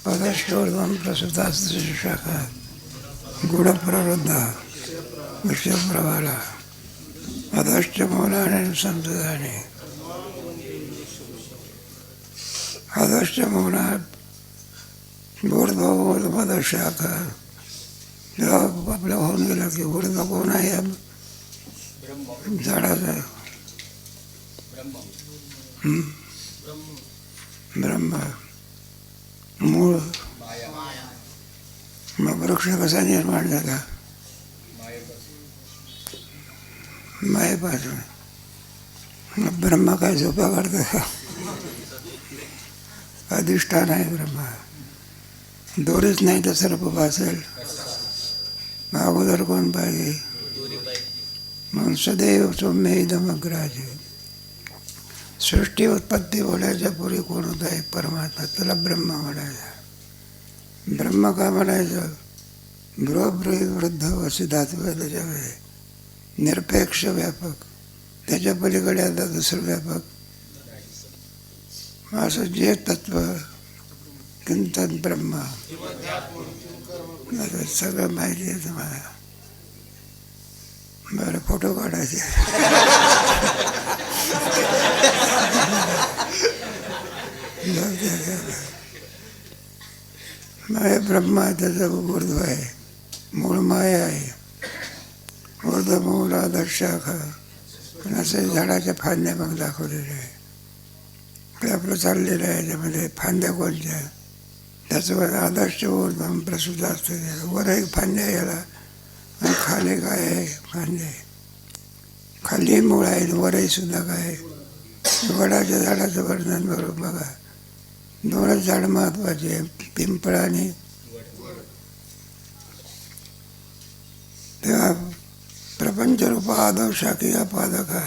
पदश्चोर्ध्वं प्रसुतास्त्र शाखा गुणप्रवृद्धा विषयप्रवाला अधश्च मौलानि संसदानि अधश्च मौलात् ऊर्ध्वपदशाखा. जेव्हा आपलं होऊन गेलं की ऊर्ध्व कोण आहे? झाडाचं ब्रह्म मूळ. मग वृक्ष कसा निर्माण झाला? मायेपासून. मग ब्रह्म काय झोपा करतं का? अधिष्ठान आहे ब्रह्मा. दोरीच नाही तर सर्प भासेल. अगोदर कोण पाहिजे? म्हणून सदैव सौम्य इदमग्राज. सृष्टी उत्पत्ती बोलायच्या पूर्वी कोण होता? एक परमात्मा. त्याला ब्रह्म म्हणायचा. ब्रह्म का म्हणायचं? वृद्ध वसिधात्व. त्याच्यामध्ये निरपेक्ष व्यापक. त्याच्या पलीकडे आता दुसरं व्यापक. असं जे तत्व किंचित ब्रह्म सगळं माहिती आहे तुम्हाला. बरं, फोटो काढायचे. माया ब्रह्म आहे, त्याचा ऊर्ध्व आहे. मूळ माया आहे. ऊर्ध्व मूळ आदर्शाखा. पण असे झाडाच्या फांद्या मग दाखवलेल्या आहे. आपलं चाललेलं आहे. त्याच्यामध्ये फांद्या कोणत्या? त्याचं आदर्श ऊर्ध्वं प्रसूत असतं. वर एक फांद्या याला आणि खाली काय आहे? फांद्या आहे. खाली मूळ आहे आणि वरही सुद्धा काय? वडाच्या झाडाचं वर्णन बरोबर बघा. दोनच झाड महत्वाचे आहे, पिंपळ आणि. तेव्हा प्रपंचरूप आदव शाखी पादका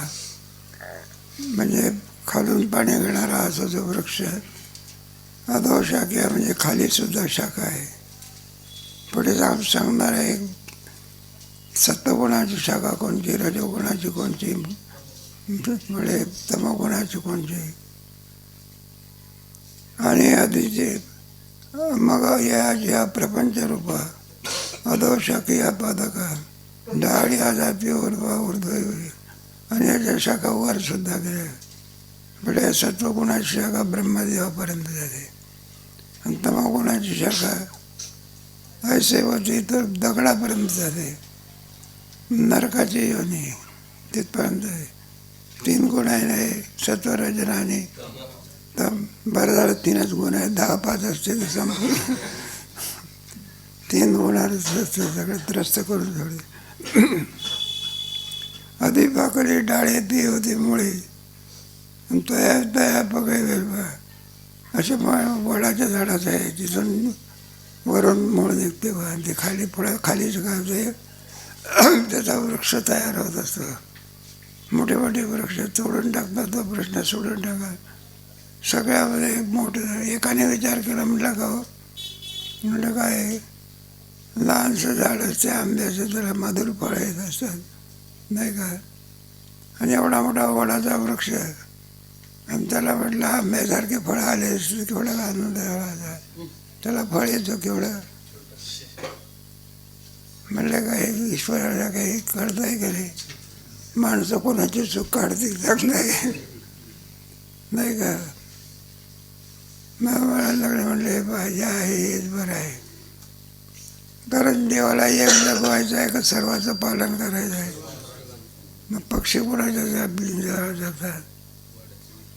म्हणजे खालून पाणी घेणारा असा जो वृक्ष. अधो शाखा म्हणजे खाली सुद्धा शाखा आहे. पुढे सांगणार आहे सत्वगुणाची शाखा कोणची, रजोगुणाची कोणची, पुढे तमोगुणाची कोणची. आणि आधीचे मग या प्रपंचरूप अधो शाखी पादका डाळी आजाती ऊर्ध्व आणि याच्या शाखा वर सुद्धा गेल्या. पुढे सत्वगुणाची शाखा ब्रह्मदेवापर्यंत जाते. आणि तमोगुणाची शाखा ऐसे होती तर दगडापर्यंत जाते. नरकाची योनी तिथपर्यंत. 3 गुण आहे. सत्व रजन आणि तम. बरं झालं 3च गुण आहेत. 10-5 असते तर संपूर्ण 3 गुणाला सगळे त्रस्त करून ठेवले. आधी पाकळी डाळे ती होती मुळे. तया पगळे वेलबा अशा वडाच्या झाडाचं आहे. तिथून वरून मूळ निघते बा. ते खाली पुढे खालीच गावते. त्याचा वृक्ष तयार होत असतो. मोठे मोठे वृक्ष तोडून टाकतात. तो प्रश्न सोडून टाका. सगळ्यामध्ये मोठं. एकाने विचार केला, म्हटलं का हो, म्हटलं काय लहानसं झाड असते आंब्याचं, त्याला मधुर फळं येत असतात नाही का. आणि एवढा मोठा वडाचा वृक्ष आणि त्याला म्हटलं आंब्यासारखे फळं आले असते केवढा आनंद झाला. त्याला फळ येतो केवढं. म्हणलं काय ईश्वराला काही कळतंय का नाही? माणसं कोणाची चूक काढतील नाही नाही का. मग मला लागले म्हणले पाहिजे आहे हेच बरं आहे. कारण देवाला एक जगवायचं आहे का सर्वांचं पालन करायचं आहे. मग पक्षी कोणाच्या जातात.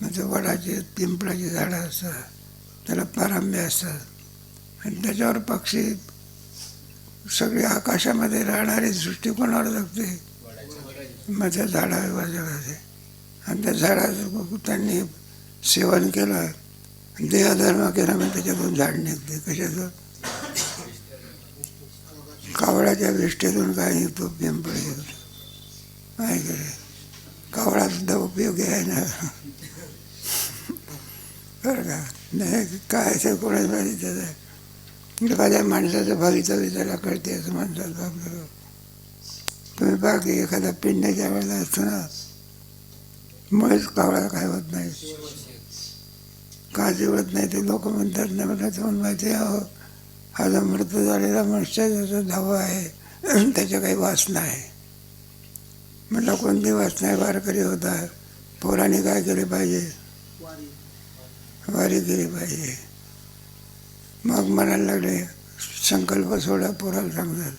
मग ते वडाचे पिंपळाची झाडं असतात. त्याला पारंब्या असतात. आणि त्याच्यावर पक्षी सगळी आकाशामध्ये राहणारी सृष्टी कोणावर जगते? मग त्या झाडावर जगायचे. आणि त्या झाडाचं त्यांनी सेवन केलं, देहधर्म केला, मग त्याच्यातून झाड निघते. कशाचं? कावळ्याच्या विष्ठेतून काय निघतो? पिंपळ येतो आहे का. कावळा सुद्धा उपयोगी आहे ना बरं का. नाही काय असेल कोणाच माहिती. त्याचं एखाद्या माणसाचं भवितव्य त्याला कळते असं म्हणतात आपल्याला. तुम्ही पहा की एखादा पिंड्याच्या वेळेला असतो ना, मुळेच कावळा काय होत नाही. का जिवळत नाही ते लोक म्हणतात नाही म्हटलं तर माहिती आहे हा जो मृत झालेला मनुष्याचा धावा आहे त्याच्या काही वासना आहे. म्हटलं कोणती वासना आहे? वारकरी होता, पोराने काय केले पाहिजे? वारी केली पाहिजे. मग म्हणायला लागले संकल्प सोडा, पोराला सांगतात.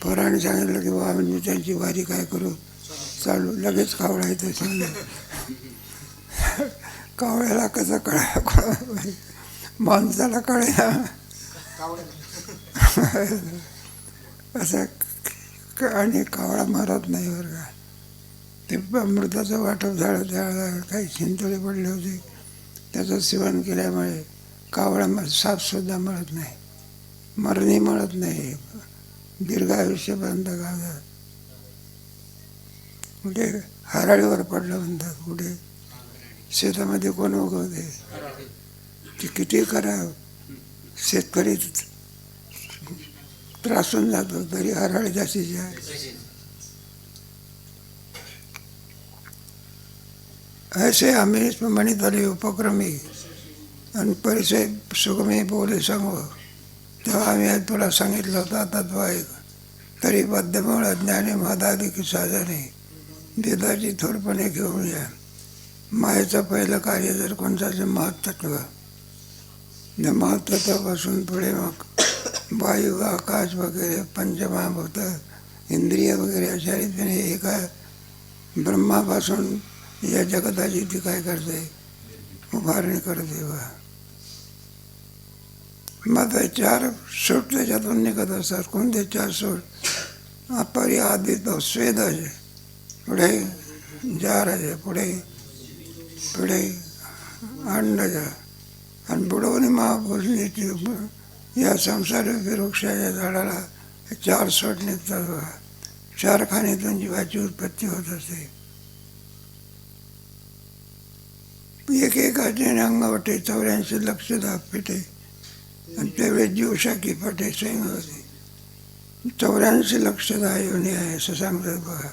पोराने सांगितलं की बाबा आम्ही त्यांची वारी काय करू, चालू. लगेच कावळा येतो समजा. कावळ्याला कसं कळा, माणसाला कळे असं. आणि कावळा मारत नाही बरं का. ते अमृताचं वाटप झालं त्यावेळेला काही शिंतोडे पडले होते, त्याचं सेवन केल्यामुळे कावळा सापसुद्धा मरत नाही, मरणी मरत नाही, दीर्घ आयुष्यपर्यंत गावतात. कुठे हराळीवर पडलं म्हणतात, कुठे शेतामध्ये कोण उगवते ते किती करा, शेतकरी त्रासून जातो तरी हराळी जास्तीची आहे. ऐसे आम्ही म्हणित आले उपक्रमी आणि परिचय सुगमी बोले सांगू. तेव्हा आम्ही आज तुला सांगितलं होतं तत्व ऐक. तरी बद्धमूळ ज्ञाने महदाधिक साधने वेदाची थोरपणे घेऊन या. मायेचं पहिलं कार्य जर कोणताचं महत्त्व, महत्त्वापासून पुढे मग वायू आकाश वगैरे पंचमहाभूत इंद्रिय वगैरे अशा रीतीने एका ब्रह्मापासून या जगताची ती काय करते, उभारणी करते. मग ते चार सूट त्याच्यातून निघत असतात. कोणते चार सूट? अपरी आदित स्वेदाचे, पुढे जाराचे, पुढे पुढे अंडाच्या, आणि बुडवणी महापुरुषाची या संसार वृक्षाच्या झाडाला चार सूट निघतात. चार खाणीतून जीवाची उत्पत्ती होत असते. एक एकाचे अंगवटे 84 लक्ष दाब पिटे आणि त्यावेळेस जीवशाखी पटे स्वयं होते. 84 लक्ष दहा योनी आहे असं सांगतात बघा.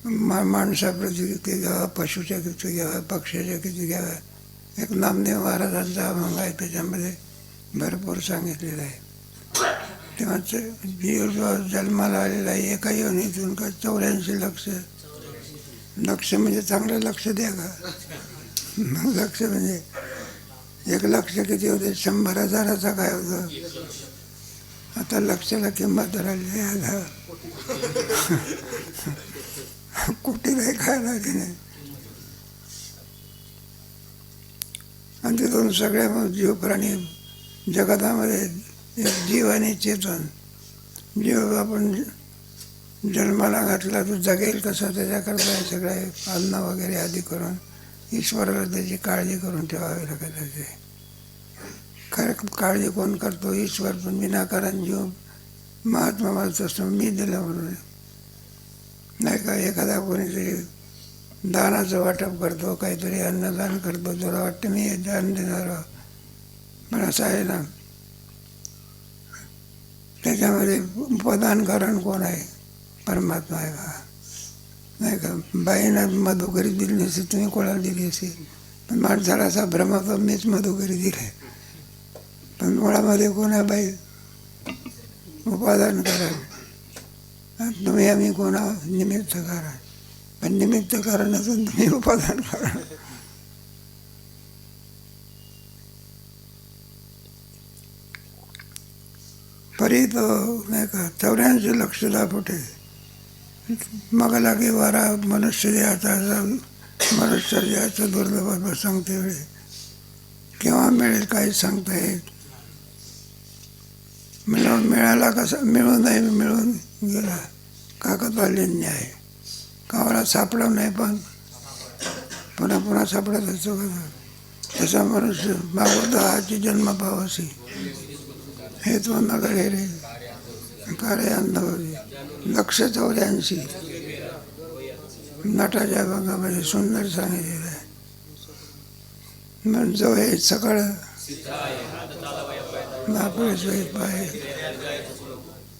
माणसाप्रती किती घ्यावा, पशुच्या किती घ्यावा, पक्ष्याच्या किती घ्यावा. एक नामदेव महाराजांचा अभंग आहे, त्याच्यामध्ये भरपूर सांगितलेलं आहे. तेव्हा जीव जन्माला आलेला आहे एका योनीतून का 84 लक्ष. लक्ष म्हणजे चांगलं लक्ष द्या का. लक्ष म्हणजे एक लक्ष किती होते, 100,000चा काय होतं. आता लक्षाला किंमत राहिली आता कुठे नाही खायला की नाही. आणि तिथून सगळ्या जीव प्राणी जगतामध्ये एक जीव आणि चेतन. जीव आपण जन्माला घातला तो जगेल कसा, त्याच्याकरता हे सगळे अन्न वगैरे आधी करून ईश्वराला त्याची काळजी करून ठेवावी लागत असते. खरं काळजी कोण करतो? ईश्वर. पण विनाकारण जीव महात्मा माणूस असतो, मी दिलं म्हणून नाही का. एखादा कोणीतरी दानाचं वाटप करतो, काहीतरी अन्नदान करतो, तुला वाटतं मी दान देणार, पण असं आहे ना, त्याच्यामध्ये उपदानकरण कोण आहे? परमात्मा आहे का नाही का. बाईनं मधुकरी दिली नसते, तुम्ही कोणाला दिली असेल. पण माणसाला असा भ्रम होतो मीच मधुकरी दिली, पण मुळामध्ये कोण आहे? बाई. उपादान करा. तुम्ही आम्ही कोणा निमित्त करा, पण निमित्त कारण असून तुम्ही उपादान करा. परी तो नाही का 84 लक्ष दापोटे. मग लागे वारा मनुष्य द्यायचा, मनुष्य द्यायचं दुर्लभ सांगते वेळी केव्हा मिळेल काही सांगता येत. मिळाला कसा, मिळून नाही मिळून गेला काकतालीन आहे. कावळा सापडा नाही पण पुन्हा पुन्हा सापडत असतो का. तसा मनुष्य मागवतो हाची जन्म पावसी हे तो नगरे रे कार्य अंधवरी. लक्ष 84 नटाच्या भागामध्ये सुंदर सांगितलेलं आहे. म्हणजे जो हे सकाळ महापुरुष पाय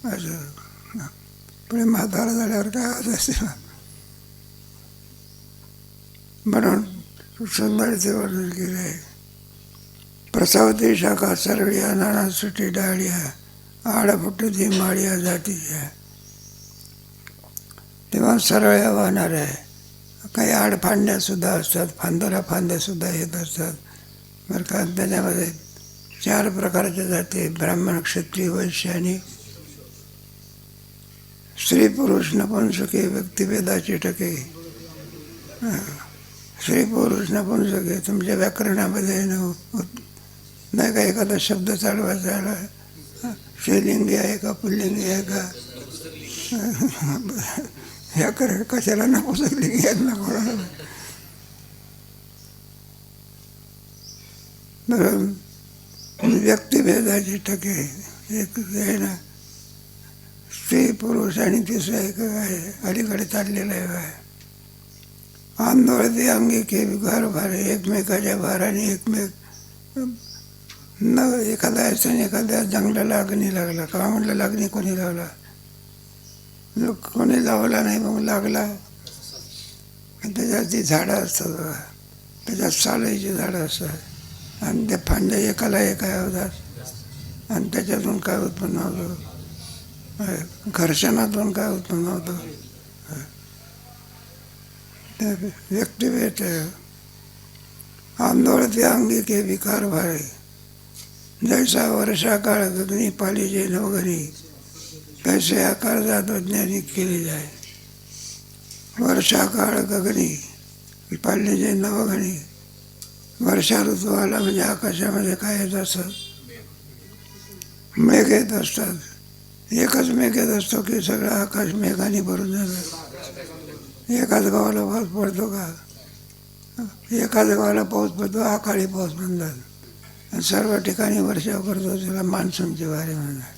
असं पुढे म्हातारा झाल्यावर काय होत असते. म्हणून सुंदरचे वर्णन केले आहे. प्रसावती शाखा सरळ्या नाना सुटी डाळ्या आड फुटती माळ्या जातीच्या. तेव्हा सरळ्या वाहणाऱ्या आहे. काही आडफांद्यासुद्धा असतात, फांद्यासुद्धा येत असतात बरं का. त्याच्यामध्ये 4 प्रकारच्या जाती, ब्राह्मण, क्षत्रिय, वैश्य आणि स्त्री पुरुष नपुंसके व्यक्तिभेदाची टके. स्त्री पुरुष नपुंसके तुमच्या व्याकरणामध्ये नाही का एखादा शब्द चालवायचा आला, स्त्रीलिंगी आहे का पुल्लिंगी आहे का, व्याकरण कशाला नपुंसकलिंगी आहेत ना कोणाला. बरं, व्यक्तिभेदाची टके एक आहे ना, स्त्री पुरुष आणि तिसरं एक आहे अलीकडे चाललेलं आहे. आंदोळते अंगी के घर भारे, एकमेकाच्या भाराने एकमेक न. एखादा याच्याने एखाद्या जंगलाला अग्नी लागला का म्हटलं लागणी कोणी लावला, कोणी लावला नाही मग लागला. त्याच्यात ती झाडं असतात बघा, त्याच्यात सालाईची झाडं असतात आणि त्या फांद्या एकाला एका होतात आणि त्याच्यातून काय उत्पन्न होतं, घर्षणातून काय उत्पन्न होतं, व्यक्तिभेद. आंदोळते अंगी के विकार भारे, जैसा वर्षा काळ गगनी पालीजे नवगणी, कैसे आकार जात ज्ञानी केली जाय. वर्षा काळ गगनी पालीजे नवगणी. वर्षा ऋतू आला म्हणजे आकाशामध्ये काय येत असतात, मेघ येत असतात. एकच मेघ येत असतो की सगळं आकाश मेघाने भरून जातं. एकाच गावाला पाऊस पडतो का, एकाच गावाला पाऊस पडतो अकाळी पाऊस म्हणतात. आणि सर्व ठिकाणी वर्षाव करतो त्याला मान्सूनची वारी म्हणतात.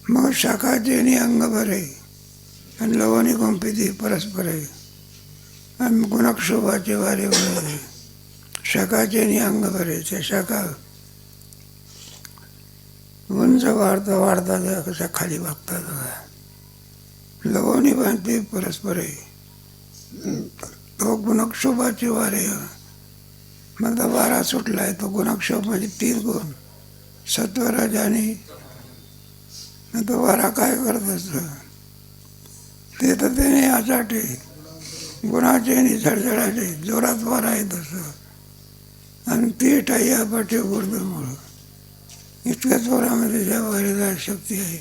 मग शाखाचे आणि अंग भरे आणि लवणी गुंपिती परस्पर आहे आणि गुणक्षोभाचे वारे वगैरे. शाखाचे आणि अंग भरे, त्या शाखा उंच वाढतात कशा खाली वागतात. लवणी बांधते परस्पर आहे. तो गुणक्षोभाचे वारे. मग वारा सुटलाय तो गुणक्षोभ म्हणजे 3 गुण, सत्वराज आणि तो वारा काय करत असतो ते तर त्याने आचाटे गुणाचे आणि झडझडाचे जोरात वारा येत असतो आणि ती टाई पाठी गुर्दमुळं. इतक्या जोरामध्ये ज्या वारीला शक्ती आहे.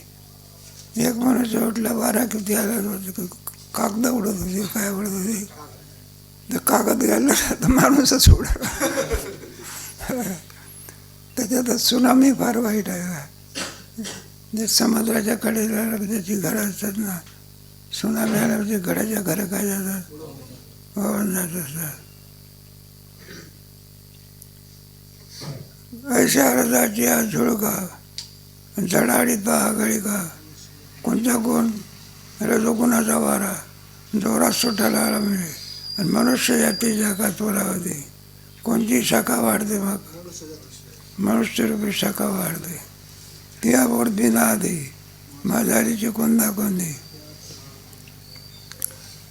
एक मनुष्य उठला, वारा किती आला कागद उडत होती, काय उडत होती, तर कागद घ्यायला तर माणूसच उडला. त्याच्यात सुनामी फार वाईट आहे. जे समुद्राच्या कडेला त्याची घरं असतात ना, सुनामी आल्या म्हणजे घराच्या घरं काय जातात, वाहून जात असतात. ऐशा रजाची हा झुळका जडाडीत आगळी का. कोणता गुण, रजोगुणाचा वारा जोरात सुटायला आला मिळे आणि मनुष्य जाती शाखा चोरावते. कोणती शाखा वाढते मग, मनुष्यरूपी शाखा वाढते. ती आवडती ना आधी माझारीची कोणता कोणती.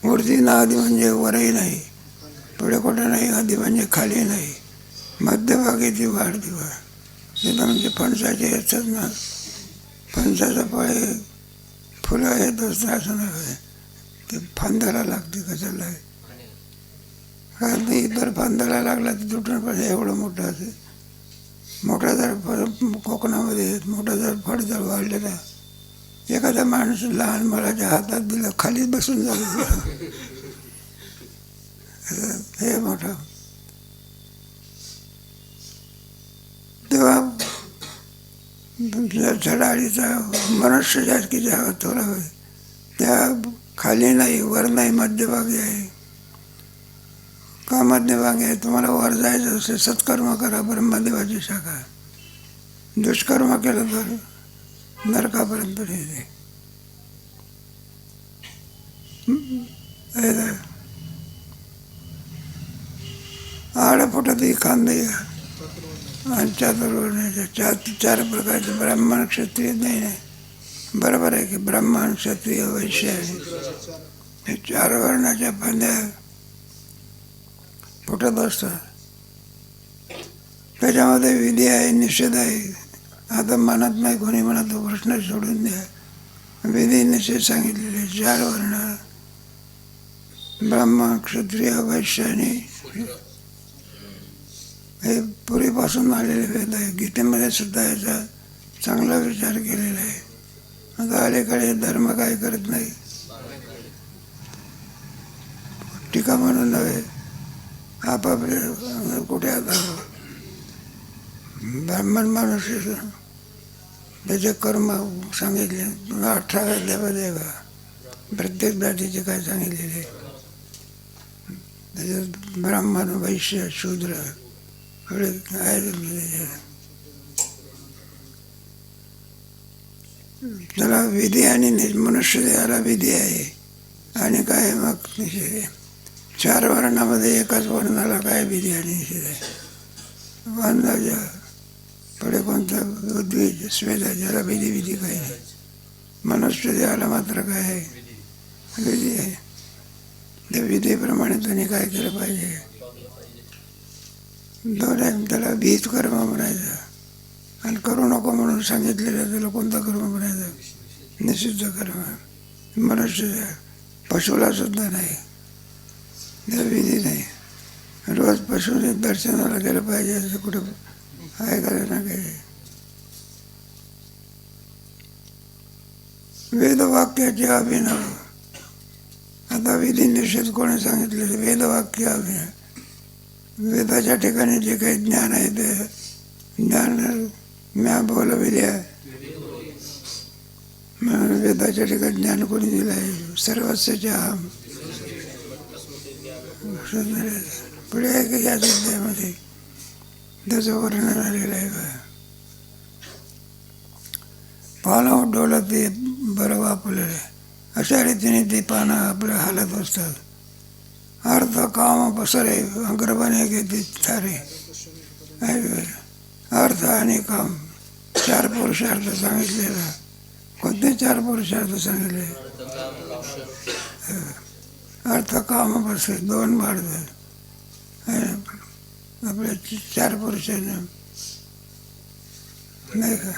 वरती ना आधी म्हणजे वरही नाही, पुढे कुठे नाही, आधी म्हणजे खाली नाही, मध्यभागी ती वाढती वाढ. तिथं म्हणजे फणसाचे येतात ना, फणसाचं फळे फुलं येत असतं असं नाही, ते फांद्याला लागते. कशाला आहे कारण इतर फांद्याला लागला तर तुटून पाहिजे एवढं मोठं असेल. मोठा जर कोकणामध्ये मोठा जर फळ जर वाढलेला एखाद्या माणूस लहान मुलाच्या हातात दिलं खालीच बसून जातं. हे मोठं. तेव्हा झडाळीचा मनुष्य जास्त जागा थोडा होईल, त्या खाली नाही वर नाही, मध्यभागी आहे. का मध्यभागी आहे, तुम्हाला वर जायचं असेल सत्कर्म करा, ब्रह्मदेवाची शाखा. दुष्कर्म केलं तर नरकापर्यंत येते. आडफुटती खांदे आणि चातुर्वर्ण्याच्या 4 प्रकारचे ब्राह्मण क्षत्रिय नाही. बरोबर आहे की ब्राह्मण क्षत्रिय वैश्य आहे. हे 4 वर्णाच्या फांद्या फुटत असतात. त्याच्यामध्ये विधी आहे, निषेध आहे. आता म्हणत नाही कोणी म्हणत, तो प्रश्न सोडून द्या. विधी निषेध सांगितलेले 4 वर्ण, ब्राह्मण, क्षत्रिय, वैश्य आणि हे पूर्वीपासून आलेले वेद आहे. गीतेमध्ये सुद्धा याचा चांगला विचार केलेला आहे. आता अलीकडे धर्म काय करत नाही, टीका म्हणून नव्हे, आपापले कुठे आता ब्राह्मण माणूस त्याचे कर्म सांगितले 18 अध्यायामध्ये का प्रत्येक जातीचे काय सांगितलेले. त्याच्यात ब्राह्मण, वैश्य, शूद्र एवढे आहे. त्याला विधी आणि मनुष्य देहाला विधी आहे आणि काय मग निषेध आहे. 4 वर्णामध्ये एकाच वर्णाला काय विधी आणि निषेध आहे. वंदाच्या पुढे कोणता उद्भिज स्वेद ज्याला विधी विधी काही नाही. मनुष्य देहाला मात्र काय आहे, विधी आहे. त्या विधीप्रमाणे त्यांनी काय केलं पाहिजे. दोन त्याला वीज कर्म म्हणायचं आणि करू नको म्हणून सांगितलेलं त्याला कोणता कर्म म्हणायचं, निषिद्ध कर्म. मनुष्य पशुला सुद्धा नाही, त्या विधी नाही. रोज पशुने दर्शनाला गेलं पाहिजे असं कुठं आहे का ना काही. वेदवाक्याचे अभिनव. आता विधी निषेध कोणी सांगितलेले, वेदवाक्य अभिनव. वेदाच्या ठिकाणी जे काही ज्ञान आहे ते ज्ञान म्या बोलविल्या. वेदाच्या ठिकाणी ज्ञान कोणी दिलं आहे, सर्वस्वच्या अहम. पुढे आहे की या अध्यायामध्ये त्याचं वर्णन आलेलं आहे. पानं डोलत ते बरं वापरलेलं आहे. अशा रीतीने ते पानं आपल्या हालत असतात. अर्थ काम पसरे अग्रपणे घेते सारे. अर्थ आणि काम 4 पुरुषार्थ सांगितलेला. कोणते 4 पुरुषार्थ सांगितले. अर्थ काम पसरे 2 भारत आपल्या 4 पुरुषांना नाही का.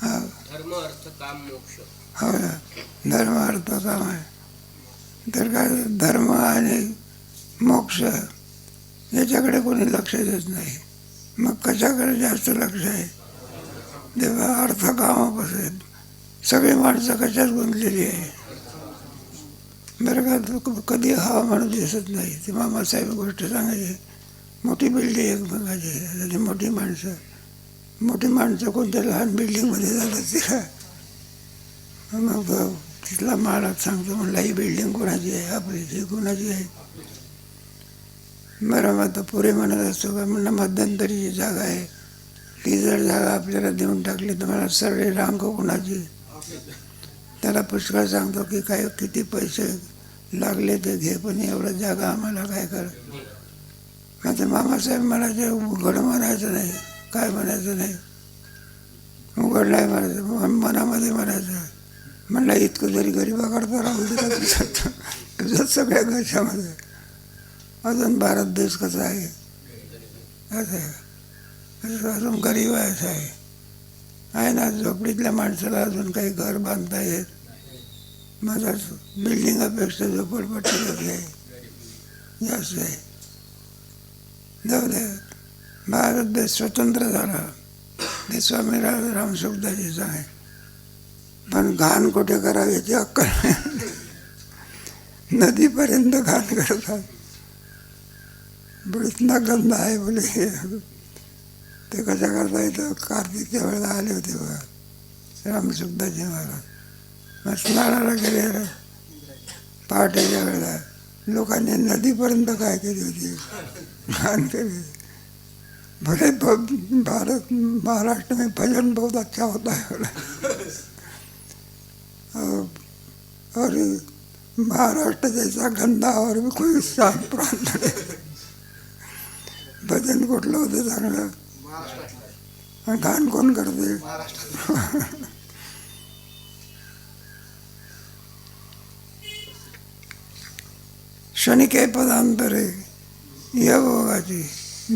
हा, हो ना, धर्म अर्थ काम आहे. तर काय धर्म आणि मोक्ष याच्याकडे कोणी लक्ष देत नाही. मग कशाकडे जास्त लक्ष आहे. तेव्हा अर्थ कामापासून सगळी माणसं कशात गुंतलेली आहे. बरं का, कधी हा म्हणून दिसत नाही. ते मामासाहेब गोष्ट सांगायची. मोठी बिल्डिंग एकमेकाची, मोठी माणसं कोणत्या लहान बिल्डिंगमध्ये जातात तिला. मग तिथला मालक सांगतो, म्हणला ही बिल्डिंग कोणाची आहे, आपली ती कोणाची आहे. बरं मग आता पुरे म्हणत असतो का, म्हणणं मध्यंतरीची जागा आहे, ती जर जागा आपल्याला देऊन टाकली तर मला सर्व रांग कोणाची. त्याला पुष्कळ सांगतो की काय किती पैसे लागले ते घे, पण एवढं जागा आम्हाला काय कर. आता मामासाहेब म्हणायचे उघड म्हणायचं नाही, काय म्हणायचं नाही, उघड नाही म्हणायचं, मनामध्ये म्हणायचं. म्हणलं इतकं जरी गरिबाकडता राहू दे तुझं सगळ्या देशामध्ये. अजून भारत देश कसा आहे, असं आहे, अजून गरीब आहे असं आहे ना. झोपडीतल्या माणसाला अजून काही घर बांधता येत. माझा बिल्डिंगापेक्षा झोपडपट्टी आहे जास्त आहे. जाऊ दे, भारत देश स्वतंत्र झाला ते स्वामी रामसुखदाजीचं आहे. पण घाण कुठे करावी याची अक्कल नाही. नदीपर्यंत घाण करतात. इतना गंध आहे बोले. ते कशा करता येतं. कार्तिकच्या वेळेला आले होते बघा रामसुखदाजी महाराज. मग स्नानाला गेले पहाटेच्या वेळेला. लोकांनी नदीपर्यंत काय केली होती, घाण केली. भले भारत महाराष्ट्र में भजन बहुत अच्छा होता है और महाराष्ट्र जैसा गंदा और भी कोई साफ प्रांत नहीं. भजन कुठलं होतं चांगलं, घाण कोण करते. क्षणिके पदांतरे या भोगाची.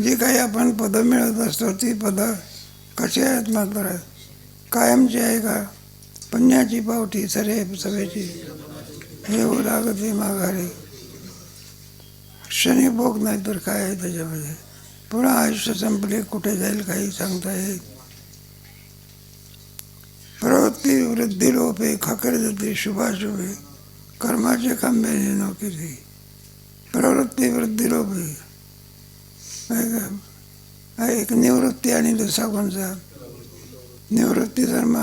जी काही आपण पदं मिळत असतो ती पदं कशी आहेत मात्र कायमची आहे का? पुण्याची पावठी सरे सभेची येऊ लागते माघारी. क्षणिक भोग नाही तर काय आहे त्याच्यामध्ये. पुन्हा आयुष्य संपले कुठे जाईल काही सांगता येईल. प्रवृत्ती वृद्धी लोपे खाकर जाते शुभाशुभे कर्माचे खांबे नोकिरी. प्रवृत्ती वृद्धी लोपे एक निवृत्ती आणि दुसरा कोणचा निवृत्ती धर्म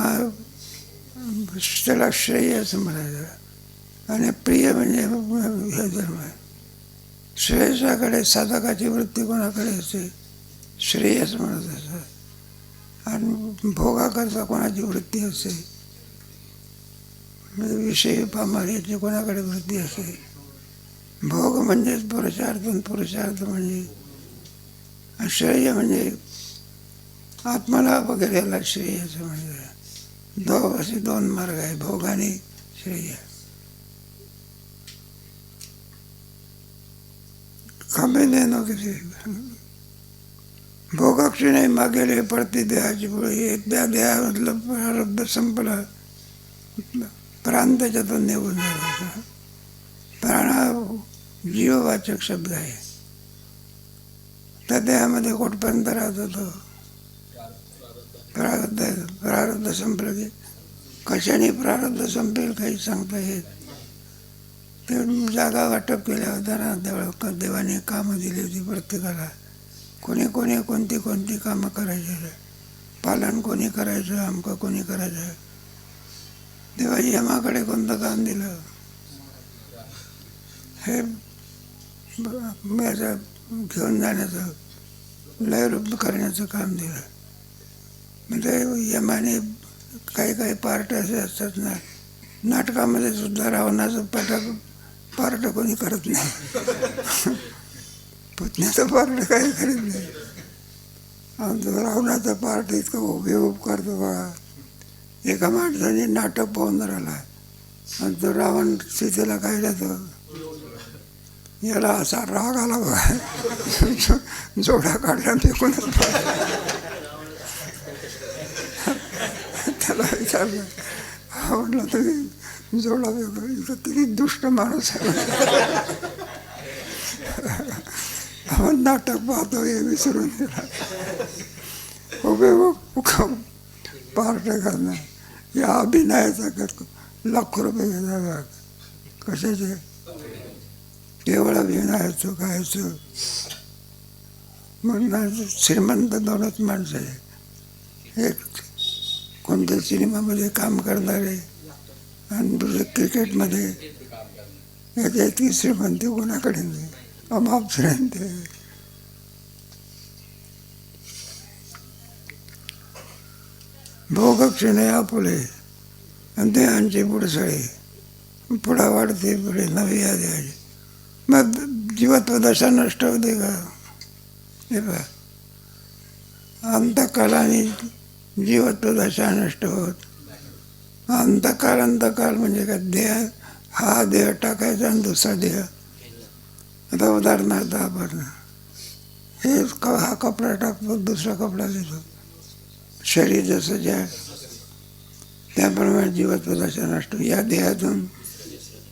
त्याला श्रेय असं म्हणायचं आणि प्रिय म्हणजे हे धर्म आहे. श्रेयसाकडे साधकाची वृत्ती कोणाकडे असते श्रेयस म्हणत असतात आणि भोगाकरता कोणाची वृत्ती असते विषयी पामार्याची कोणाकडे वृत्ती असते. भोग म्हणजेच पुरुषार्थ आणि पुरुषार्थ म्हणजे श्रेय म्हणजे आत्मलाभ वगैरे याला श्रेय असं म्हणजे असे दोन मार्ग आहे भोग आणि श्रेय. खांबे देणं किती भोगक्षिणे मागेले पडती देहाची पुढे त्या देहामधलं प्रारब्ध संपलं प्राण त्याच्यातून निघून जायचा. प्राण हा जीववाचक शब्द आहे. त्या देहामध्ये कुठपर्यंत राहत होतो प्रारब्ध संपलं की कशाने प्रारब्ध संपेल काही सांगता येत. ते जागा वाटप केल्या होत्या ना त्यावेळेस देवाने कामं दिली होती प्रत्येकाला. कोणी कोणी कोणती कोणती कामं करायची पालन कोणी करायचं आमकं कोणी करायचं. तेव्हा यमाकडे कोणतं काम दिलं हे घेऊन जाण्याचं लयरूप करण्याचं काम दिलं. म्हणजे यमाने काही काही पार्ट असे असतात ना नाटकामध्ये सुद्धा रावणाचं पार्ट कोणी करत नाही. पुतण्याचं पार्ट काही करीत नाही. आमचं रावणाचं पार्ट इतकं हुबेहूब करतो बघा. एका माणसाने नाटक पाहून राहिला आणि तो रावण सीतेला काय जातो याला असा राग आला बघा जोडा काढला फेकूनच त्याला विचारलं आवडलं तरी जोडा फेकून किती दुष्ट माणूस आहे. आपण नाटक पाहतो हे विसरून गेला. उभे पार्ट करणं या अभिनयाचा लाखो रुपये घेतात. कशाचे केवळ अभिनयाचं कायचं म्हणून श्रीमंत दोनच माणसं आहे. एक कोणत्या सिनेमामध्ये काम करणारे आणि दुसरे क्रिकेटमध्ये याच्या इतकी श्रीमंती कोणाकडे नाही. अमाप श्रीमंत भोगक्षणे आपुले आणि देहांची पुढसळे पुढा वाढते पुढे नवी आधी मग जीवत्व दशा नष्ट होते का. हे पहा अंतकालाने जीवत्व दशा नष्ट होत. अंतकाल म्हणजे काय देह हा देह टाकायचा आणि दुसरा देह. आता उदाहरणार्थ आपण हे हा कपडा टाकतो दुसरा कपडा देतो. शरीर जसं ज्या त्याप्रमाणे जीवत्व दशा नष्ट. या देहातून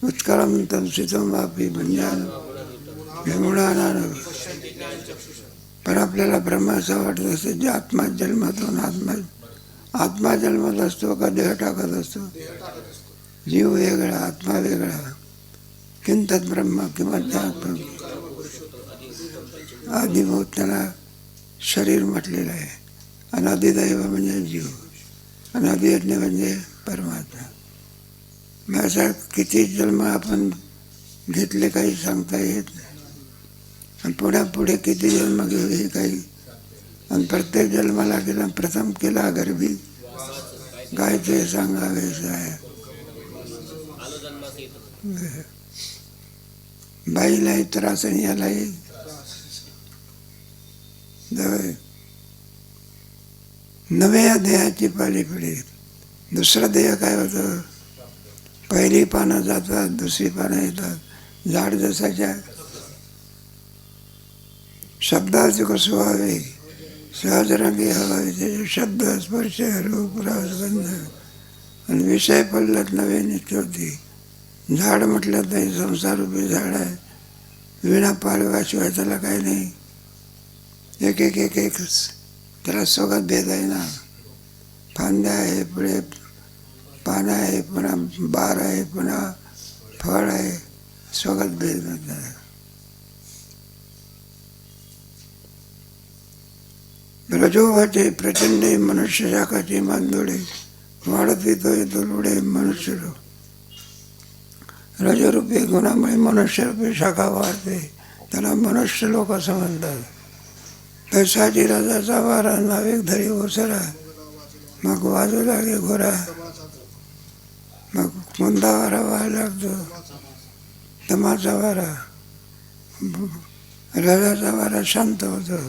उत्कलम तमसितम वापी भंजान विमुळाना. पण आपल्याला भ्रम असा वाटत असतं जे आत्मा जन्मातून आत्मा जन्मत असतो का देह टाकत असतो. जीव वेगळा आत्मा वेगळा. किंतत ब्रह्म किंवा आदिभूत त्याला शरीर म्हटलेलं आहे. अनादिदैव म्हणजे जीव अनादियज्ञ म्हणजे परमात्मा. मग असा किती जन्म आपण घेतले काही सांगता येत नाही. आणि पुढे किती जन्म घेऊ हे काही. आणि प्रत्येक जन्माला गेला प्रथम केला गर्भी गायचे सांगावेच आहे. बाईलाही त्रास आणि यालाही नव्या देहाची पाली पिढी. दुसरं देह काय होतं पहिली पानं जातात दुसरी पानं येतात झाड जसाच्या शब्दाचे कसं व्हावे, सहजरंगी हवावे, त्याचे शब्द स्पर्श रूप रस गंध आणि विषय पडलात नवे नित्योती. झाड म्हटलं तर संसारूपी झाड आहे, विणा पालवाशिवाय त्याला काही नाही. एक एक एक एक त्याला सोबत भेद आहे ना. फांद्या आहे, पुढे पानं आहे, पुन्हा बार आहे, पुन्हा फळ आहे, स्वगत भेद आहे. रजोवाचे प्रचंड मनुष्य शाखाची मांदोडे, वाढत येतो लुडे मनुष्य. रजोरूपी गुणामुळे मनुष्यरूपी शाखा वाढते, त्याला मनुष्य लोक असं म्हणतात. पैसाची राजाचा वारा नावेक धरी ओसरा, मग वाजू लागे घोरा, मग मुंदा वारा व्हायला लागतो, तमाचा वारा. राजाचा वारा शांत होतो,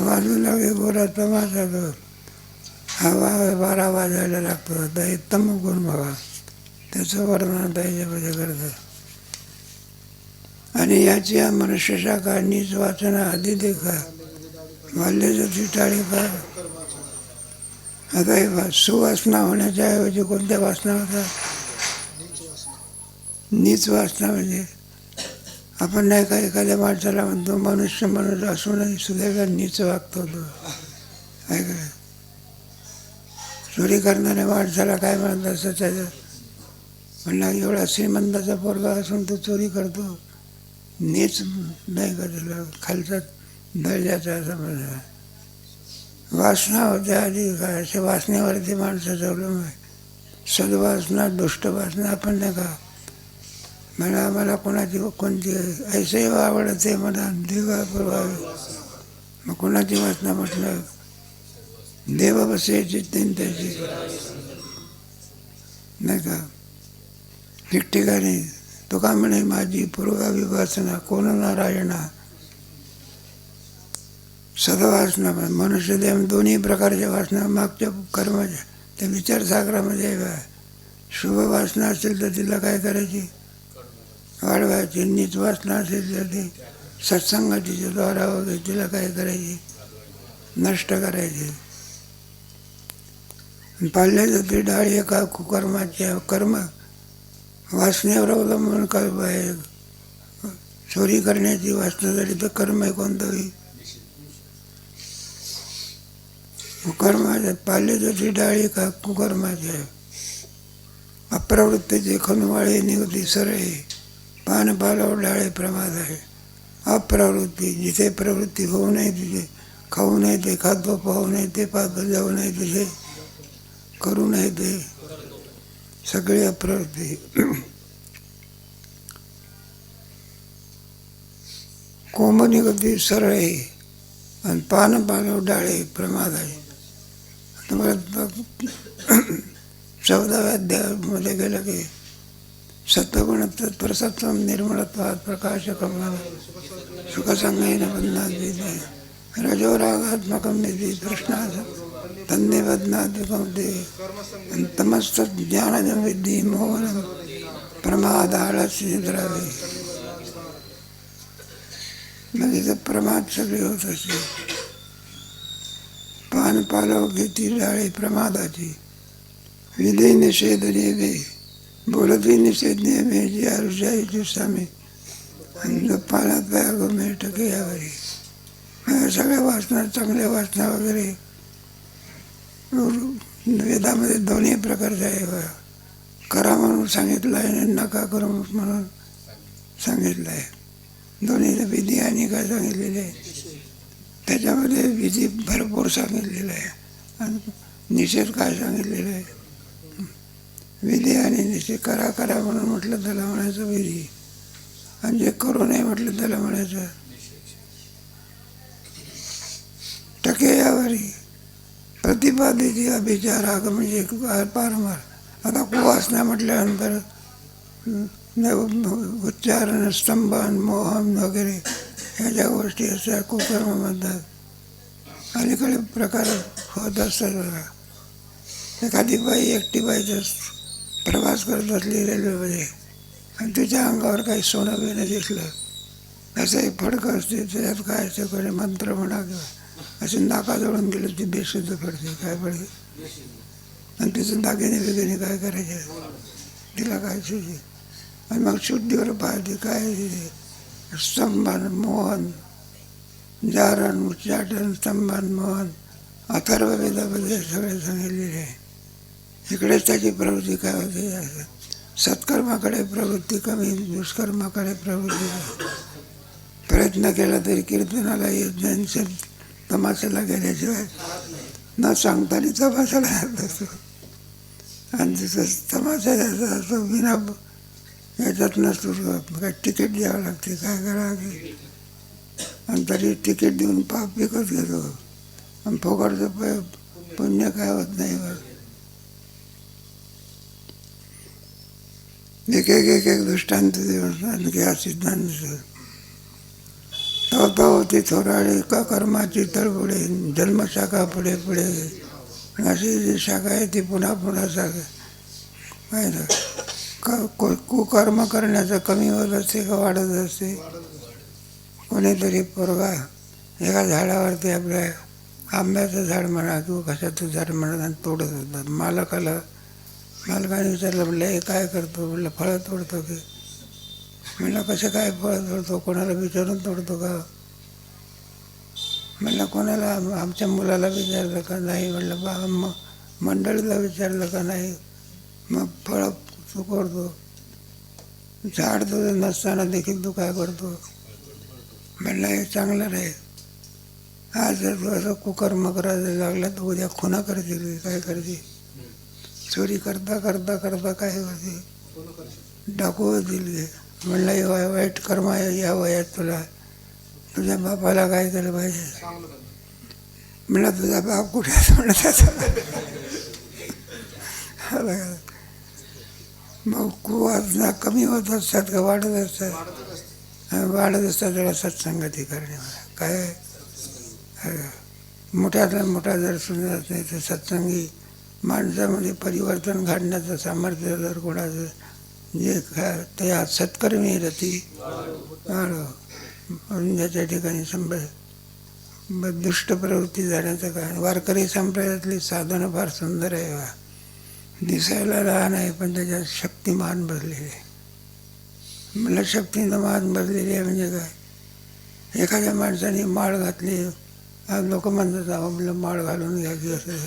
वाजू लागे घोरा तमाचा तो हवा वारा वाजायला लागतो. आता हे तमगुण बघा, त्याचं वर्णन त्याच्यामध्ये करतं. आणि याची मनुष्य शाखा नीच वाचना आधी देखा, वाल्ल्याची टाळी का. आता हे सुवासना होण्याच्या ऐवजी कोणत्या वासना होतात? नीच वासना. म्हणजे आपण नाही का एखाद्या माणसाला म्हणतो मनुष्य म्हणून असूनही सुद्धा नीच वागतो तो, आहे का? चोरी करणाऱ्या माणसाला काय म्हणतात असं त्याचं म्हणलं, एवढा श्रीमंताचा पोरगा असून तो चोरी करतो, नीच नाही का त्याला, खालचा दर्जाचा असं म्हणा. वासना होत्या आधी काय, अशा वासनेवरती माणसाचं अवलंबून आहे. सद्वासना दुष्ट वासना. आपण नाही का म्हणा मला कोणाची कोणती ऐसे आवडते म्हणा देवा प्रभावी, मग कोणाची वासना म्हटलं देव बसायची त्याची, नाही का. ठिकठिकाणी तुका म्हणे माझी पूर्वावी वासना कोण नारायणा. सदवासना मनुष्य देव दोन्ही प्रकारच्या वासना मागच्या कर्माच्या त्या विचारसागरामध्ये. शुभ वासना असेल तर तिला काय करायची, वाढवायची. नीच वासना असेल तर ती सत्संगाच्या द्वारा वगैरे तिला काय करायची, नष्ट करायची. पाल्याचं ते डाळ एका कुकर्माच्या कर्म वासनेवर अवलंबून कर्म आहे. चोरी करण्याची वासना झाली तर कर्म आहे कोणतंही. कुकर्माच्या पाल्याचं ती डाळी का कुकर्माची आहे. अप्रवृत्तीचे खनवाळे निगती सरळे, पान पालाव डाळे प्रमाद आहे. अप्रवृत्ती जिथे प्रवृत्ती होऊ नये तिथे खाऊ नये, ते खातो पाहू नये, ते पाहतो जाऊ नये, तिथे करू नये, ते सगळे अप्रवृत्ती. कोंबनी गती सरळ आहे आणि पान पालव डाळे प्रमाद आहे. तुम्हाला 14व्या अध्यायामध्ये गेलं की सत्वगुण तत्परसत्वम निर्मलत्वात् प्रकाशकम सुखसंगेन बंधनाद्वितीय रजोरागात्मकम विधी तृष्णास तन्ने बदनात्मकम ते तमस्त ज्ञानजं विद्धि मोहनं प्रमादाळस्य निद्रावे. म्हणजे ते प्रमाद सगळे होत असते. पान पालव घेती डाळे प्रमादाची, विधी निषेध नेवे बोलती निषेध नेवे जी आरुषाईची सामे आणि पाण्यात व्याग मेटके यावरी. सगळ्या वासना चांगल्या वासना वगैरे वेदामध्ये दोन्ही प्रकारचे आहे. करा म्हणून सांगितलं आहे आणि नका करू म्हणून सांगितलं आहे. दोन्हीला विधी आणि काय सांगितलेले आहे. त्याच्यामध्ये विधी भरपूर सांगितलेलं आहे आणि निषेध काय सांगितलेलं आहे. विधी आणि निषेध. करा करा म्हणून म्हटलं त्याला म्हणायचं विधी, आणि जे करू नये म्हटलं त्याला म्हणायचं टके यावरी. प्रतिपादिती अभिचार आग म्हणजे पारमार. आता कुवासना म्हटल्यानंतर उच्चारण स्तंभन मोहन वगैरे ह्या ज्या गोष्टी असतात कुकर्म म्हणतात. अलीकडे प्रकार होत असतात बघा. एखादी बाई एकटी बाईचा प्रवास करत असली रेल्वेमध्ये आणि त्याच्या अंगावर काही सोनं बिनं दिसलं असं एक फडकं असते, त्याच्यात काय असते कोणी मंत्र म्हणा किंवा असे नाकाजवळून गेलं ती बेशुद्ध पडते, काय पडते. आणि तिचं दागिने बिगिने काय करायचे, तिला काय सुचे. आणि मग शुद्धीवर पाहते काय स्तंभन मोहन, जारण उच्चाटन स्तंभन मोहन अथर्ववेदामध्ये सगळे सांगितलेले आहे. इकडेच त्याची प्रवृत्ती काय होते, सत्कर्माकडे प्रवृत्ती कमी, दुष्कर्माकडे प्रवृत्ती. प्रयत्न केला तरी कीर्तनाला येत तमाशाला गेल्याशिवाय न सांगताना तमाशाला जात असतो. आणि तिथं तमाशा द्यायचा असतो विना याच्यात नसतो, काय तिकीट द्यावं लागते, काय करावं लागते. आणि तरी तिकीट देऊन पाप विकत घेतो आणि फोकाडचं पुण्य काय होत नाही. एक एक एक एक दृष्टांत देऊन आणखी हा सिद्धांत तो होती थोराडी का कर्माची तळपुडे, जन्मशाखा पुढे पुढे अशी जी शाखा आहे ती पुन्हा पुन्हा शाखा काय ना कुकर्म करण्याचं कमी होत असते का वाढत असते. कोणीतरी पोरगा एका झाडावरती आपल्या आंब्याचं झाड म्हणा किंवा कशाचं झाड म्हणा आणि तोडत होतात. मालकाने विचारलं, म्हणलं हे काय करतो, म्हणलं फळं तोडतो की. म्हणलं कसं काय फळं तोडतो, कोणाला विचारून तोडतो का. म्हणलं कोणाला, आमच्या मुलाला विचारलं का नाही. म्हणलं बा मंडळीला विचारलं का नाही. मग फळं तू करतो, झाड तुझं नसताना देखील तू काय करतो. म्हणलं हे चांगलं नाही. आज जर तू असं कुकर्म करायला लागला तर उद्या खुना करतील, काय करते, चोरी करता करता करता काय होते, डाकू होतील. म्हणलं हे वाईट कर्म आहे या वयात तुला, तुझ्या बापाला काय केलं पाहिजे. म्हणलं तुझा बाप कुठे म्हणत मग कुवासना कमी होत असतात का वाढत असतात. वाढत असतात त्याला सत्संगती करणे काय. मोठ्यातला मोठा जर सुंदर नाही तर सत्संगी माणसामध्ये परिवर्तन घडण्याचं सामर्थ्य जर कोणाचं जे काय त्या सत्कर्मी रती म्हणून ज्याच्या ठिकाणी दुष्ट प्रवृत्ती जाण्याचं काय. वारकरी संप्रदायातली साधनं फार सुंदर आहे. दिसायला लहान आहे पण त्याच्यात शक्ती महान बसलेली आहे. मला शक्तीनं महान बसलेली आहे म्हणजे काय. एखाद्या माणसाने माळ घातली, आज लोक म्हणतात आपलं माळ घालून घ्यायची असं,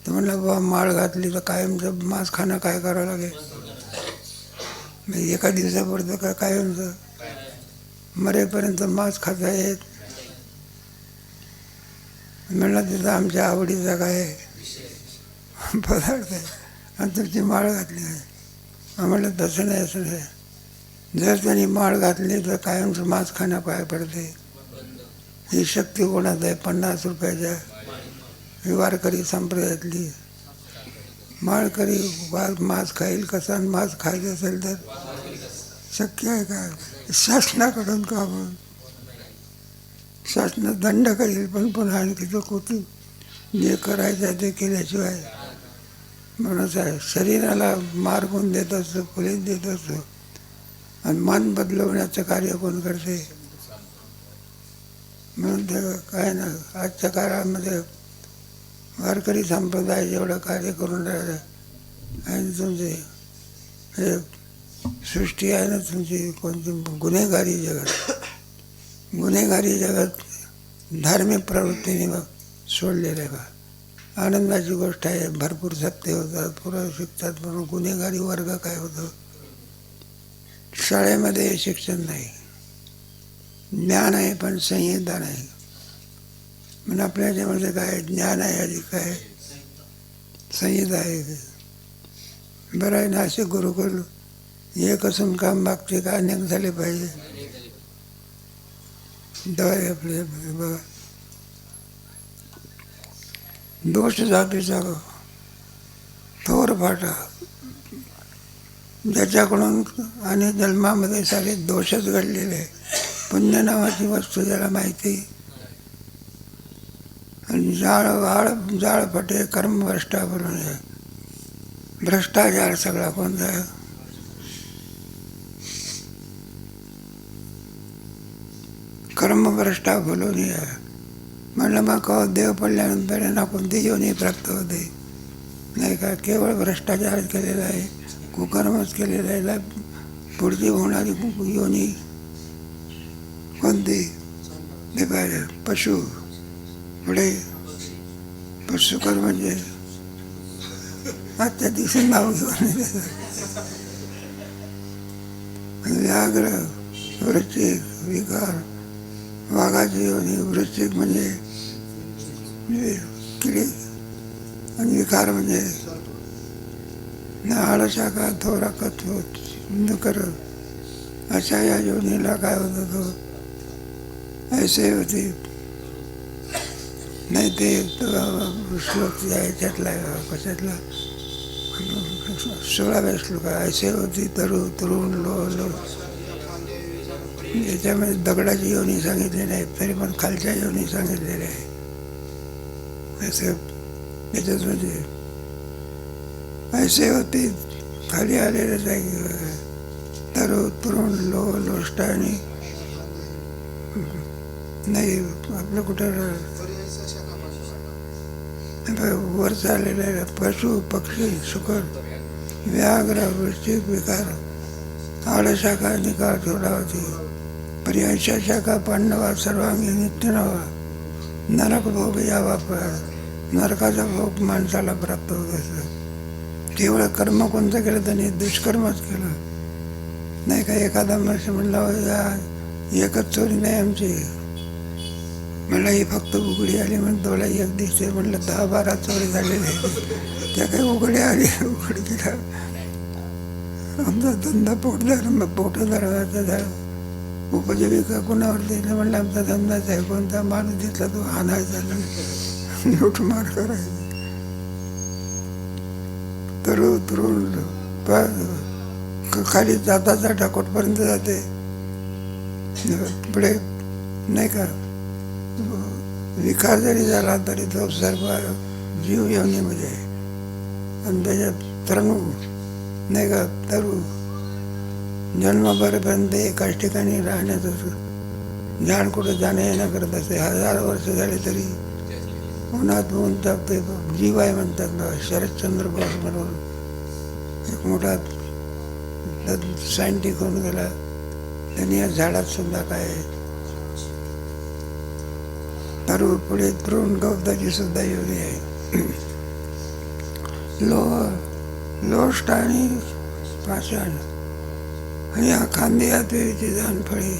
तर म्हणलं बाबा माळ घातली तर कायमचं मांस खाणं काय करावं लागेल. एका दिवसापुरतं का कायमचं मरेपर्यंत मांस खाता येत. म्हणलं तिथं आमच्या आवडीचा काय पदार्थ आहे आणि तुमची माळ घातली आहे. म्हणलं तसं नाही, असं नाही. जर त्यांनी माळ घातली तर कायमचं मांस खाणं काय पडते. ही शक्ती कोणात आहे. 50 रुपयाच्या ही वारकरी संप्रदायातली माळकरी मांस खाईल कसा. मांस खायचं असेल तर शक्य आहे का. शासनाकडून का म्हणून शासन दंड करेल पण पुन्हा आणखी तो कोती जे करायचं ते केल्याशिवाय. म्हणून आहे शरीराला मार्गून देत असतो, फुले देत असतो आणि मन बदलवण्याचं कार्य कोण करते. म्हणून ते काय ना आजच्या काळामध्ये वारकरी संप्रदाय जेवढं कार्य करून राहिलं आणि तुमचे हे सृष्टी आहे ना तुमची कोणती गुन्हेगारी जगत धार्मिक प्रवृत्तीने मग सोडलेलं आहे का. आनंदाची गोष्ट आहे. भरपूर सत्य होतात, पुरं शिकतात, म्हणून गुन्हेगारी वर्ग काय होतं. शाळेमध्ये शिक्षण नाही, ज्ञान आहे पण संहिता नाही. म्हणून आपल्या ह्याच्यामध्ये काय ज्ञान आहे आधी काय संहिता आहे. बरं आहे ना असे गुरुकुल एक असून काम मागते का अनेक झाले पाहिजे. दवाई आपले बघा दोष जातीचा थोर फाटा ज्याच्याकडून आणि जन्मामध्ये सारे दोषच घडलेले. पुण्य नावाची वस्तू ज्याला माहिती आणि जाळफटे कर्मभ्रष्टा बनून भ्रष्टाचार सगळा कोणता आहे. कर्मभ्रष्टा फुलून म्हणलं मग कवा देव पडल्यानंतर यांना कोणती योनी प्राप्त होते नाही का. केवळ भ्रष्टाचार केलेला आहे, कुकर्मच केलेला आहे. पुढची होणारी योनी कोणती ते पाहिजे पशु. पुढे पशुकर म्हणजे आजच्या दिवशी नाव घेऊन व्याघ्र, वृश्चिक, विकार, वाघाची योनी. वृश्चिक म्हणजे किडी आणि विकार म्हणजे आळशाखा, थोरा कथोत कर. अशा या योनीला काय होतं तो ऐसे होती. नाही ते श्लोक याच्यातला कशातला 16व्या श्लोक ऐसे होती तरु तरुण लो लो. याच्यामध्ये दगडाची योनी सांगितली नाही, तरी पण खालच्या योनी सांगितलेल्या आहे. असं याच्यात म्हणजे ऐसे होती खाली आलेलं आहे. तरु तरुण लो लोष्टाणी नाही आपलं कुठं वर चाललेलं आहे. पशु पक्षी शुकर व्याघ्र वृश्चिक विकार आळशाखा निकाळ थोडा होती. पर्यायशा शाखा पांडवा सर्वांगी नित्य नवा. नरक भोग या वापर. नरकाचा भोग माणसाला प्राप्त होत असतो. केवळ कर्म कोणतं केलं त्यांनी दुष्कर्मच केलं नाही का. एखादा माणूस म्हणला एकच चोरी नाही आमची, म्हणलं ही फक्त उघडी आली म्हणून तुला एक दिवशी म्हटलं 10-12 चोरी झालेले. त्या काही उघडी आली उघड गेला. आमचा धंदा पोटदाराचा झाला. उपजीविका कोणावर दिली म्हणलं आमचा धंदाच आहे. कोणता माणूस दिसला तो हाणायचा लूटमार करायचा. तरु तरुण खाली जाता जाता कोटपर्यंत जाते. पुढे नाही का विकार जरी झाला तरी तो सर्व जीव योनीमध्ये आहे. आणि त्याच्यात तरंग नाही का तरु जन्मभरपर्यंत एकाच ठिकाणी राहण्याचं झाड कुठं जाणं येणं करत असते. 1000 वर्ष झाले तरी उन्हात ऊन टाकते. जीव आहे म्हणतात. शरदचंद्र बोस म्हणून एक मोठा सायंटिस्ट होऊन गेला. त्यांनी या झाडात सुद्धा काय तरु पुढे तरुण गवताची सुद्धा योनी आहे. लोष्ट आणि पाषाण आणि हा खांदे या पेरीची जाण फळे.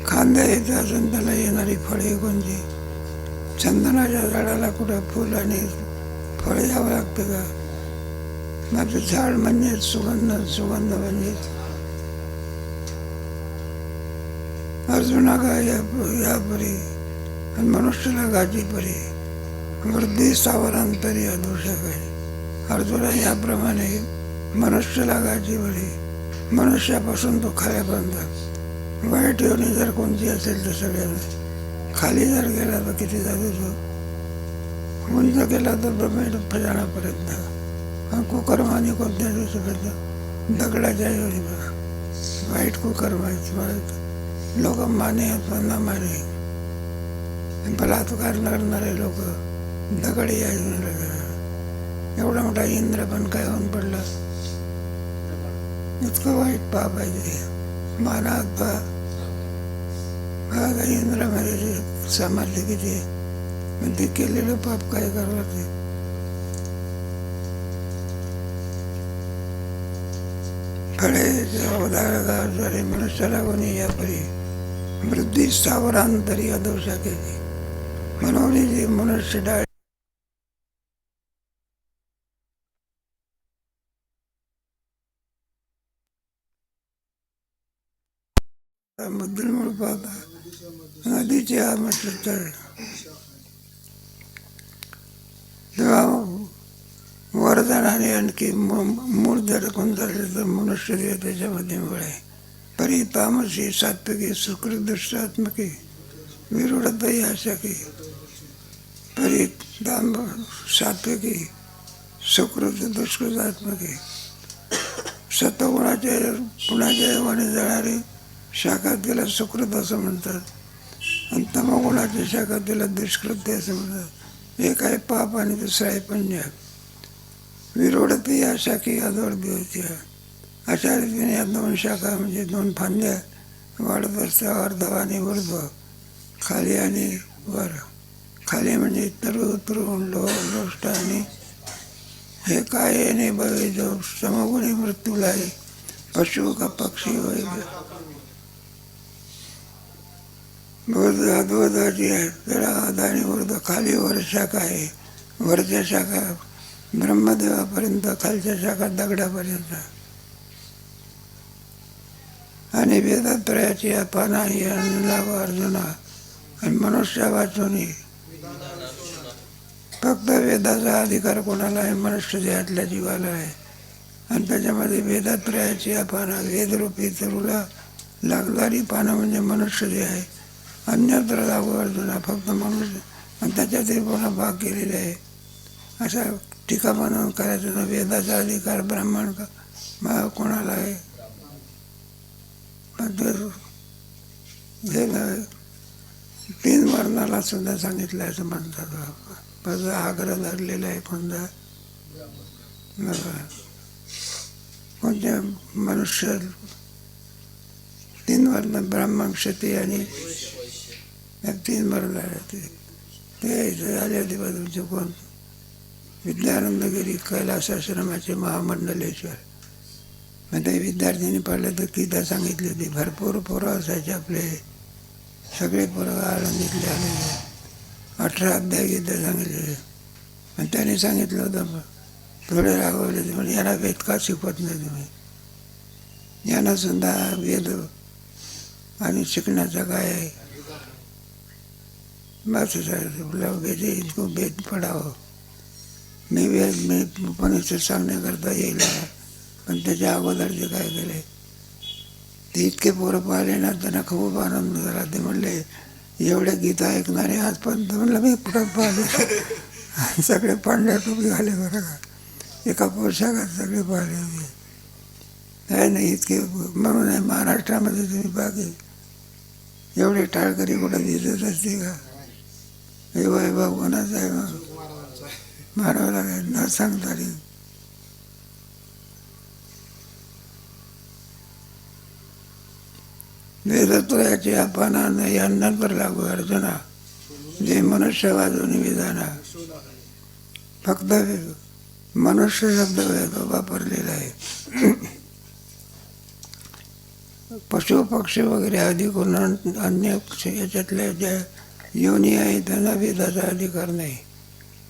खांद्या येते असून त्याला येणारी फळे कोणती. चंदनाच्या झाडाला कुठं फुल आणि फळ यावं लागतं का. माझं झाड म्हणजे सुगंध म्हणजे अर्जुना का या परी आणि मनुष्याला गाजी परी. वृद्धी सावरांतरी अदोषा काही. अर्जुना याप्रमाणे मनुष्याला गाजी परी. मनुष्यापासून तो खाल्यापर्यंत वाईट योनी जर कोणती असेल तर सगळ्यांना. खाली जर गेला तर किती जातो तो. उंच गेला तर ब्रह्मेड फजाणापर्यंत. आणि कुकर्माने कोणत्या दिवसापर्यंत दगडाच्या योनी. वाईट कुकर्म आहेत. लोक माने अथवा न माने. बलात्कार करणारे लोक दगड या योनीला. एवढा मोठा इंद्र पण काय होऊन पडला. इतकं वाईट पाप आहे ते. मानात इंद्रामध्ये समाजले किती ते केलेलं पाप काय करावं ते. फळे अवधारकाद्वारे मनुष्याला कोणी या परी. वृद्धी स्थावरांतरी अदोषा केली. म्हणून जी मनुष्य डाळ बद्दल मूळ पाहता नदीचे आमचं तेव्हा वरदानाने आणखी मूळ जर कोणता तर मनुष्य देव त्याच्यामध्ये मिळे. परी तामसी सात्विकी सुकृत दृष्टात्मकी विरुढतही आशाकी. परी सात्विकी सुकृत दुष्कृतात्मकी. सत्वगुणाच्या गुणाच्या योगाने जाणारी शाखात गेला सुकृत असं म्हणतात. आणि तमोगुणाची शाखा त्याला दुष्कृत्य असं म्हणतात. एक आहे पाप आणि दुसरा आहे पुण्य. विरोधती या शाखी अधोर्दी होती. अशा रीतीने या दोन शाखा म्हणजे दोन फांद्या वाढत असतात, अर्धव आणि ऊर्ध्व, खाली आणि वर. खाली म्हणजे तरुण लोष्ट आणि हे काय आणि बघे जो समगुणी मृत्यूला आहे, पशु का पक्षी होय. अद्वैताची आहे त्याला अध आणि ऊर्ध्व, खाली वर शाखा आहे. वरच्या शाखा ब्रह्मदेवापर्यंत, खालच्या शाखा दगडापर्यंत. आणि वेदात्रयाची पाना लाभ अर्जुना आणि मनुष्य वाचून. फक्त वेदाचा अधिकार कोणाला आहे? मनुष्य देहातल्या जीवाला आहे. आणि त्याच्यामध्ये वेदात्रयाची पाना, वेदरूपी तरुला लागणारी पानं म्हणजे मनुष्य देह आहे. अन्यत्र लागू अर्जुना फक्त मनुष्य, आणि त्याच्यातही पुन्हा भाग केलेले आहे. असा टीका बनवून करायचं ना. वेदाचा अधिकार ब्राह्मण का कोणाला आहे? तीन वर्णाला सुद्धा सांगितलं असं म्हणतात. माझा आग्रह धरलेला आहे कोणता? कोणत्या मनुष्य तीन वर्ण, ब्राह्मण, क्षत्रिय आणि तीन वर्ण ते झाले होते बाजूचे. कोण? विद्यानंदगिरी कैलासाश्रमाचे महामंडलेश्वर. मग ते विद्यार्थ्यांनी पडलं तर गीता सांगितली होती. भरपूर पोरं असायचे आपले, सगळे पोरं आळंदीतले आलेले. 18 अध्याय गीता सांगितले. आणि त्याने सांगितलं होतं, थोडे रागवले होते म्हणजे यांना वेद का शिकवत नाही तुम्ही? यांना सुद्धा वेद आणि शिकण्याचा काय आहे? बस वेद इनको वेद पडावं. मी वेद मी उपनिषद सांगण्याकरता येईल, पण त्याच्या अगोदर जे काय केले ते इतके पोरं पाहिले ना, त्यांना खूप आनंद झाला. ते म्हणले एवढ्या गीता ऐकणारे आजपर्यंत. म्हणलं मी कुठं पाहिले? सगळे पांढऱ्या टोपी घाले बरं का, एका पोशाखात सगळे पाहिले होते. काय नाही इतके. म्हणून आहे महाराष्ट्रामध्ये तुम्ही बाकी एवढे टाळकरी कुठं दिसत असते का? हे वैभव कोणाचा आहे? मारावं लागेल न सांगता. वेदत्रयाची अपना यांनंतर लागू अर्जुना जे मनुष्य वाजवून विधाना. फक्त मनुष्य शब्द वापरलेला आहे. पशु पक्षी वगैरे आधी कोण अन्य याच्यातल्या ज्या योनी आहे त्यांना वेदाचा अधिकार नाही.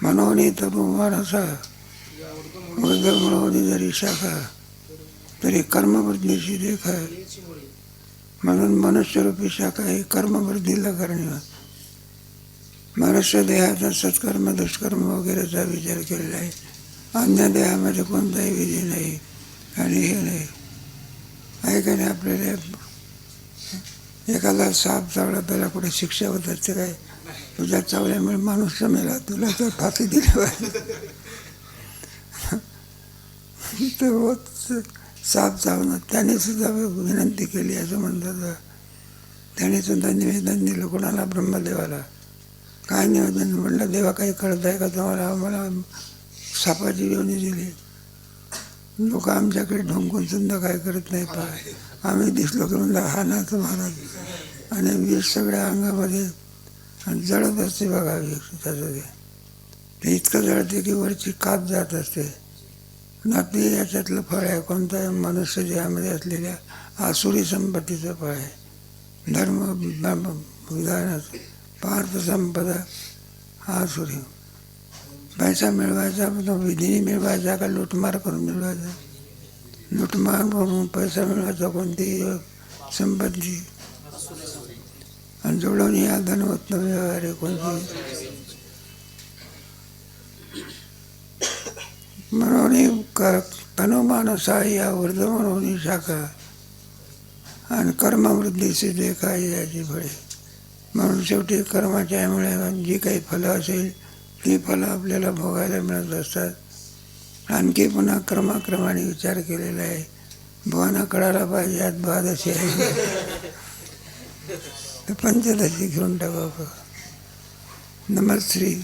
म्हणून तर माणसा वर्ग म्हणून जरी शाखा तरी कर्मवृद्धीची रेखा आहे. म्हणून मनुष्यरूपी शाखा ही कर्मवृद्धीला करणे. मनुष्य देहाचा सत्कर्म दुष्कर्म वगैरेचा विचार केलेला आहे. अन्य देहामध्ये कोणताही विधी नाही आणि हे नाही. आहे का नाही? आपल्याला एखादा साप चावला त्याला कुठे शिक्षा होत असते काय? तुझ्या चावल्यामुळे माणूस मेला, तुला तर फाशी दिली पाहिजे. तर साप चावणं त्याने सुद्धा विनंती केली असं म्हणतात. त्याने सुद्धा निवेदन दिलं कोणाला? ब्रह्मदेवाला. काय निवेदन म्हटलं? देवा काही कळत आहे का तुम्हाला? आम्हाला सापाची योनी दिली. लोक आमच्याकडे ढोंकून सुद्धा काय करत नाही. पाय आम्ही दिसलो की म्हणलं हा ना तुम्हाला. आणि विष सगळ्या अंगामध्ये आणि जळत असते बघा विष. त्याचं ते इतकं जळते की वरची काप जात असते ना. ते याच्यातलं फळ आहे. कोणतं? मनुष्य देहामध्ये असलेल्या आसुरी संपत्तीचं फळ आहे. धर्म उदाहरणार्थ पार्थ संपदा आसुरी. पैसा मिळवायचा तो विधीने मिळवायचा का लूटमार करून मिळवायचा? लूटमार करून पैसा मिळवायचा कोणतीही संपत्ती. आणि जोडून या धनवत व्यवहार आहे कोणती. म्हणून तनुमानसा या ऊर्ध म्हणून शाखा आणि कर्मवृद्धीची रेखा याची फळे. म्हणून शेवटी कर्माच्यामुळे जी काही फलं असेल ती फलं आपल्याला भोगायला मिळत असतात. आणखी पुन्हा क्रमाक्रमाने विचार केलेला आहे. भुवाना कळायला पाहिजे यात बाद असे आहे. पंचदशी घेऊन टाका. नमस्त्री